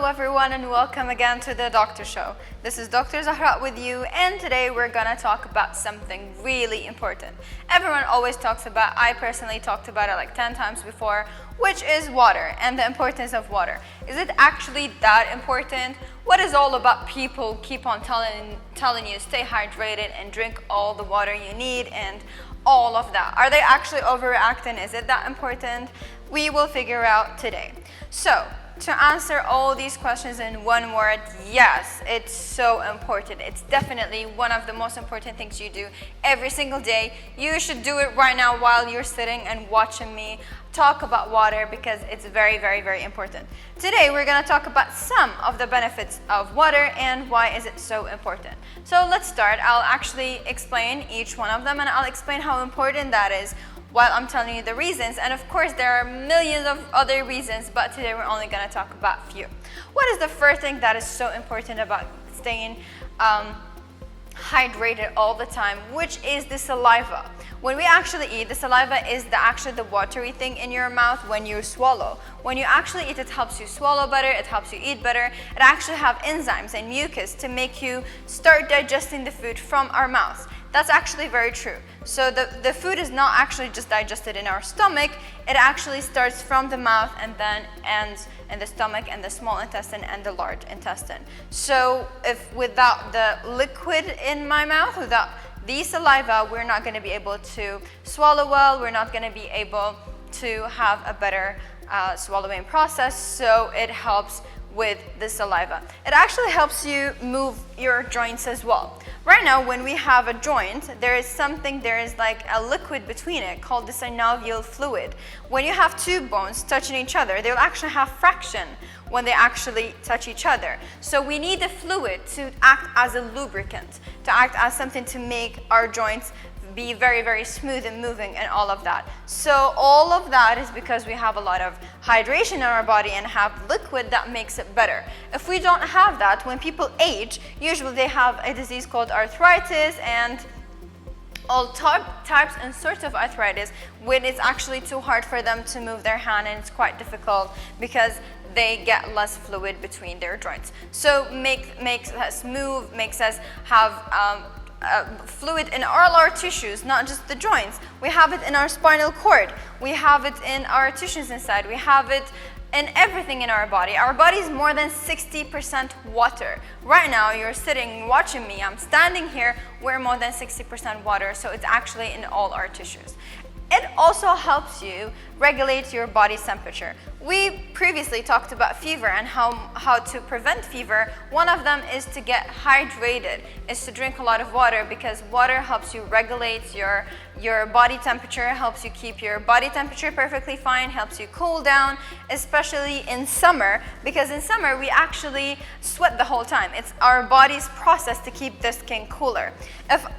everyone, and welcome again to the Doctor Show. This is Dr. Zahra with you, and today we're gonna talk about something really important. Everyone always talks about, I personally talked about it like 10 times before, which is water and the importance of water. Is it actually that important? What is all about people keep on telling you stay hydrated and drink all the water you need and all of that? Are they actually overreacting? Is it that important? We will figure out today. So, to answer all these questions in one word, yes, it's so important. It's definitely one of the most important things you do every single day. You should do it right now while you're sitting and watching me talk about water because it's very, very, very important. Today, we're gonna talk about some of the benefits of water and why is it so important. So let's start. I'll actually explain each one of them and I'll explain how important that is while I'm telling you the reasons. And of course, there are millions of other reasons, but today we're only gonna talk about a few. What is the first thing that is so important about staying hydrated all the time, which is the saliva? When we actually eat, the saliva is actually the watery thing in your mouth when you swallow. When you actually eat, it helps you swallow better, it helps you eat better. It actually have enzymes and mucus to make you start digesting the food from our mouths. That's actually very true. So the food is not actually just digested in our stomach, it actually starts from the mouth and then ends in the stomach and the small intestine and the large intestine. So if without the liquid in my mouth, without the saliva, we're not going to be able to swallow well, we're not going to be able to have a better swallowing process, so it helps with the saliva. It actually helps you move your joints as well. Right now, when we have a joint, there is like a liquid between it called the synovial fluid. When you have two bones touching each other, they'll actually have friction when they actually touch each other. So we need the fluid to act as a lubricant, to act as something to make our joints be very, very smooth and moving and all of that. So all of that is because we have a lot of hydration in our body and have liquid that makes it better. If we don't have that, when people age, usually they have a disease called arthritis and all types and sorts of arthritis when it's actually too hard for them to move their hand and it's quite difficult because they get less fluid between their joints. So makes us move, makes us have fluid in all our tissues, not just the joints. We have it in our spinal cord. We have it in our tissues inside. We have it in everything in our body. Our body is more than 60% water. Right now, you're sitting watching me. I'm standing here. We're more than 60% water, so it's actually in all our tissues. It also helps you regulate your body's temperature. We previously talked about fever and how to prevent fever. One of them is to get hydrated, is to drink a lot of water because water helps you regulate your body temperature, helps you keep your body temperature perfectly fine, helps you cool down, especially in summer, because in summer we actually sweat the whole time. It's our body's process to keep the skin cooler.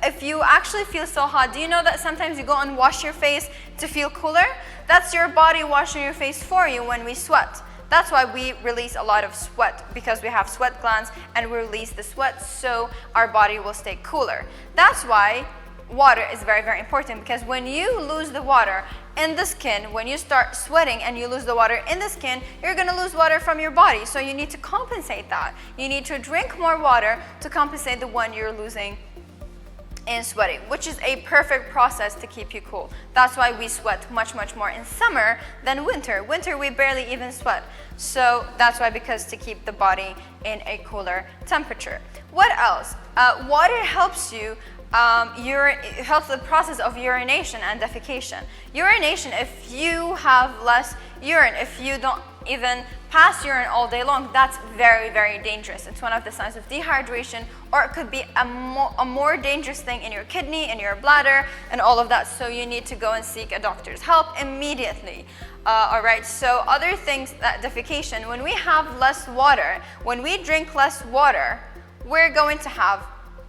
If you actually feel so hot, do you know that sometimes you go and wash your face to feel cooler? That's your body washing your face for you when we sweat. That's why we release a lot of sweat, because we have sweat glands and we release the sweat so our body will stay cooler. That's why water is very, very important, because when you lose the water in the skin, when you start sweating and you lose the water in the skin, you're going to lose water from your body. So you need to compensate that. You need to drink more water to compensate the one you're losing in sweating, which is a perfect process to keep you cool. That's why we sweat much, much more in summer than winter. Winter, we barely even sweat. So that's why, because to keep the body in a cooler temperature. What else? Water helps you it helps the process of urination and defecation. Urination, if you have less urine, if you don't even pass urine all day long, that's very, very dangerous. It's one of the signs of dehydration, or it could be a more dangerous thing in your kidney, in your bladder, and all of that. So you need to go and seek a doctor's help immediately. All right, so other things, that defecation, when we have less water, when we drink less water, we're going to have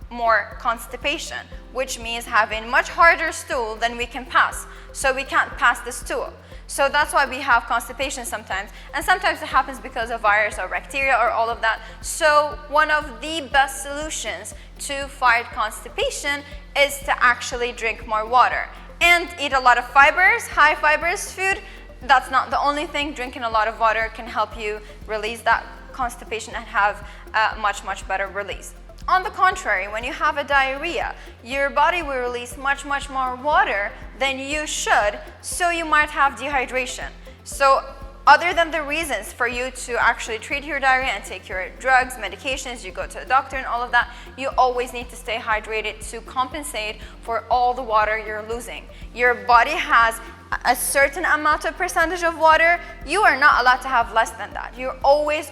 more constipation, which means having much harder stool than we can pass. So we can't pass the stool. So that's why we have constipation sometimes. And sometimes it happens because of virus or bacteria or all of that. So one of the best solutions to fight constipation is to actually drink more water and eat a lot of fibers, high fibers food. That's not the only thing. Drinking a lot of water can help you release that constipation and have much better release. On the contrary, when you have a diarrhea, your body will release much more water than you should, so you might have dehydration. So other than the reasons for you to actually treat your diarrhea and take your drugs, medications, you go to a doctor and all of that, you always need to stay hydrated to compensate for all the water you're losing. Your body has a certain amount of percentage of water. You are not allowed to have less than that. You're always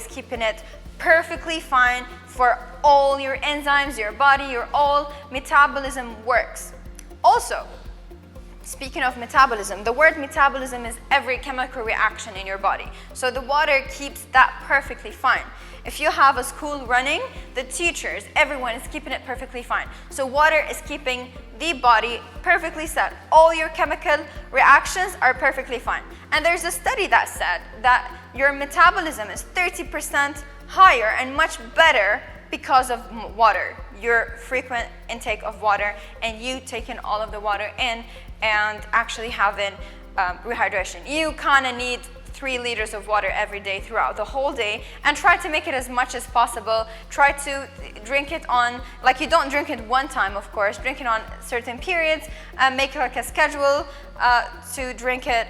keeping it perfectly fine for all your enzymes, your body, your all metabolism works. Also, speaking of metabolism, the word metabolism is every chemical reaction in your body. So the water keeps that perfectly fine. If you have a school running, the teachers, everyone is keeping it perfectly fine. So water is keeping the body perfectly set. All your chemical reactions are perfectly fine. And there's a study that said that your metabolism is 30% higher and much better because of water, your frequent intake of water, and you taking all of the water in and actually having rehydration. You kind of need 3 liters of water every day throughout the whole day, and try to make it as much as possible. Try to drink it on, like, you don't drink it one time, of course, drink it on certain periods, make it like a schedule to drink it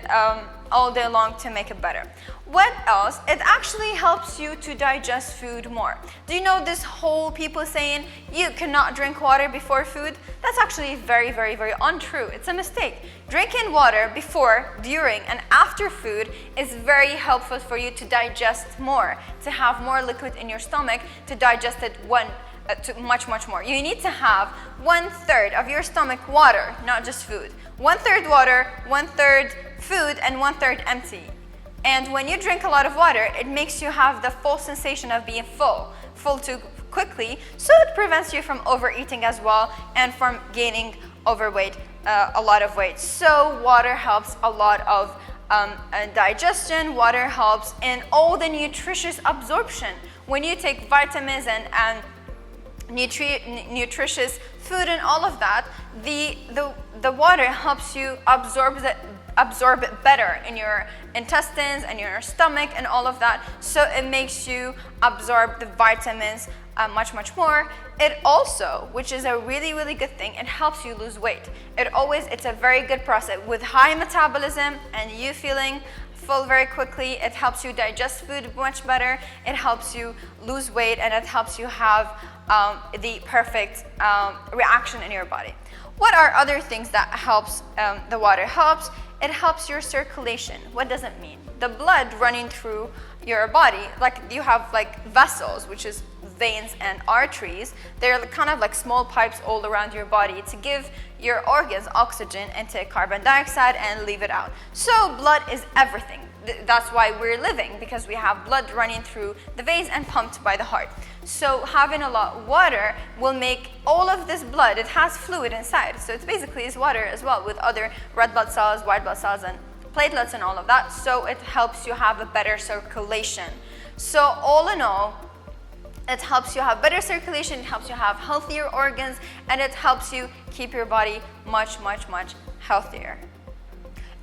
all day long to make it better. What else? It actually helps you to digest food more. Do you know this whole people saying you cannot drink water before food? That's actually very untrue. It's a mistake. Drinking water before, during, and after food is very helpful for you to digest more, to have more liquid in your stomach, to digest it much more. You need to have 1/3 of your stomach water, not just food. 1/3 water, 1/3 food, and 1/3 empty. And when you drink a lot of water, it makes you have the full sensation of being full too quickly, so it prevents you from overeating as well and from gaining overweight, a lot of weight. So water helps a lot of digestion. Water helps in all the nutritious absorption. When you take vitamins and nutritious food and all of that, the water helps you absorb it better in your intestines and your stomach and all of that, so it makes you absorb the vitamins much more. It also, which is a really good thing, it helps you lose weight. It's a very good process with high metabolism and you feeling full very quickly. It helps you digest food much better, it helps you lose weight, and it helps you have the perfect reaction in your body. What are other things that helps the water helps? It helps your circulation. What does it mean? The blood running through your body, like you have like vessels, which is veins and arteries. They're kind of like small pipes all around your body to give your organs oxygen and take carbon dioxide and leave it out. So blood is everything. That's why we're living, because we have blood running through the veins and pumped by the heart. So having a lot of water will make all of this blood, it has fluid inside. So it's basically is water as well, with other red blood cells, white blood cells, and platelets and all of that. So it helps you have a better circulation. So all in all, it helps you have better circulation, it helps you have healthier organs, and it helps you keep your body much healthier.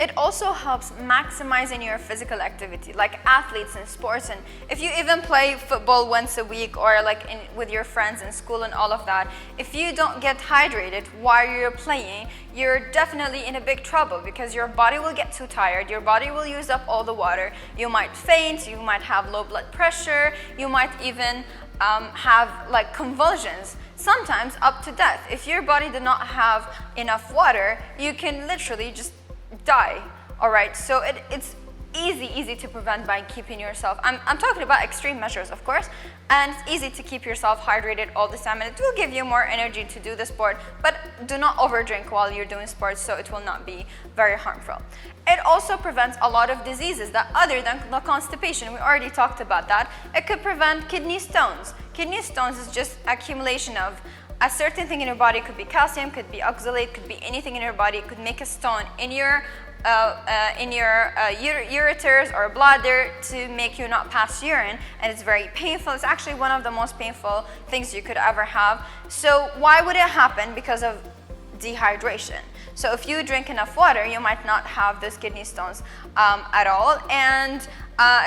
It also helps maximizing your physical activity, like athletes in sports, and if you even play football once a week or like with your friends in school and all of that, if you don't get hydrated while you're playing, you're definitely in a big trouble, because your body will get too tired, your body will use up all the water, you might faint, you might have low blood pressure, you might even have like convulsions, sometimes up to death. If your body did not have enough water, you can literally just die. All right, so it's easy to prevent by keeping yourself, I'm talking about extreme measures, of course, and it's easy to keep yourself hydrated all the time, and it will give you more energy to do the sport, but do not overdrink while you're doing sports, so it will not be very harmful. It also prevents a lot of diseases that, other than the constipation, we already talked about that. It could prevent kidney stones. Kidney stones is just accumulation of a certain thing in your body. It could be calcium, could be oxalate, could be anything in your body. It could make a stone in your ureters or bladder to make you not pass urine, and it's very painful. It's actually one of the most painful things you could ever have. So why would it happen? Because of dehydration. So if you drink enough water, you might not have those kidney stones at all, and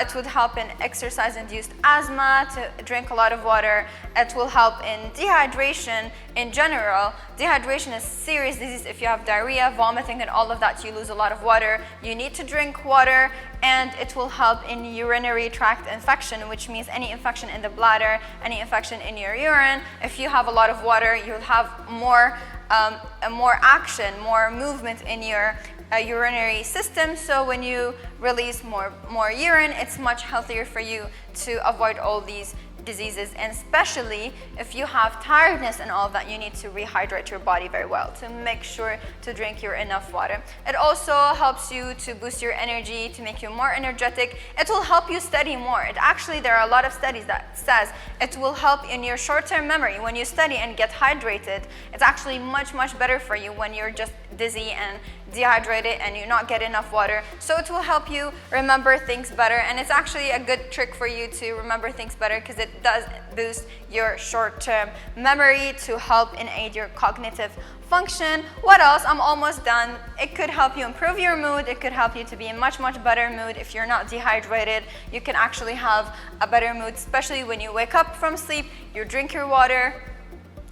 it would help in exercise-induced asthma to drink a lot of water. It will help in dehydration in general. Dehydration is a serious disease. If you have diarrhea, vomiting, and all of that, you lose a lot of water. You need to drink water, and it will help in urinary tract infection, which means any infection in the bladder, any infection in your urine. If you have a lot of water, you'll have more action, more movement in your urinary system. So when you release more urine, it's much healthier for you to avoid all these diseases, and especially if you have tiredness and all of that, you need to rehydrate your body very well to make sure to drink your enough water. It also helps you to boost your energy, to make you more energetic. It will help you study more. There are a lot of studies that says it will help in your short-term memory. When you study and get hydrated, it's actually much better for you when you're just dizzy and dehydrated and you not get enough water. So it will help you remember things better, and it's actually a good trick for you to remember things better because it does boost your short-term memory to help and aid your cognitive function. What else? I'm almost done. It could help you improve your mood. It could help you to be in much better mood. If you're not dehydrated, you can actually have a better mood, especially when you wake up from sleep, you drink your water.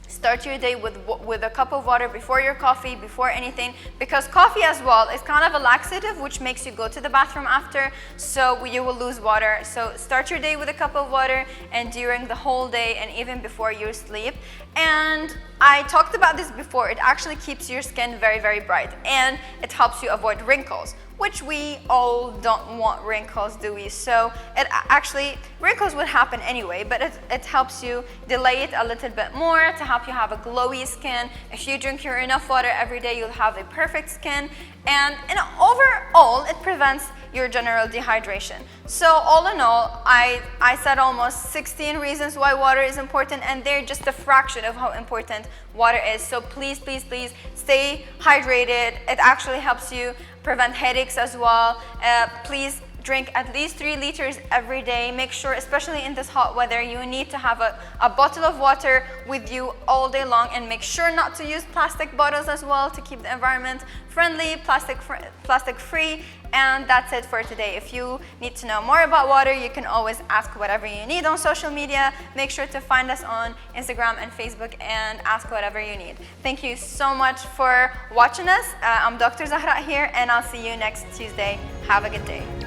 Start your day with a cup of water before your coffee, before anything, because coffee as well is kind of a laxative which makes you go to the bathroom after, so you will lose water. So start your day with a cup of water, and during the whole day and even before you sleep. And I talked about this before, it actually keeps your skin very bright, and it helps you avoid wrinkles, which we all don't want wrinkles, do we? So wrinkles would happen anyway, but it helps you delay it a little bit more to help you have a glowy skin. If you drink your enough water every day, you'll have a perfect skin. And overall, it prevents your general dehydration. So all in all, I said almost 16 reasons why water is important, and they're just a fraction of how important water is. So please stay hydrated. It actually helps you prevent headaches as well. Please drink at least 3 liters every day. Make sure, especially in this hot weather, you need to have a bottle of water with you all day long, and make sure not to use plastic bottles as well to keep the environment friendly, plastic free. And that's it for today. If you need to know more about water, you can always ask whatever you need on social media. Make sure to find us on Instagram and Facebook and ask whatever you need. Thank you so much for watching us. I'm Dr. Zahra here, and I'll see you next Tuesday. Have a good day.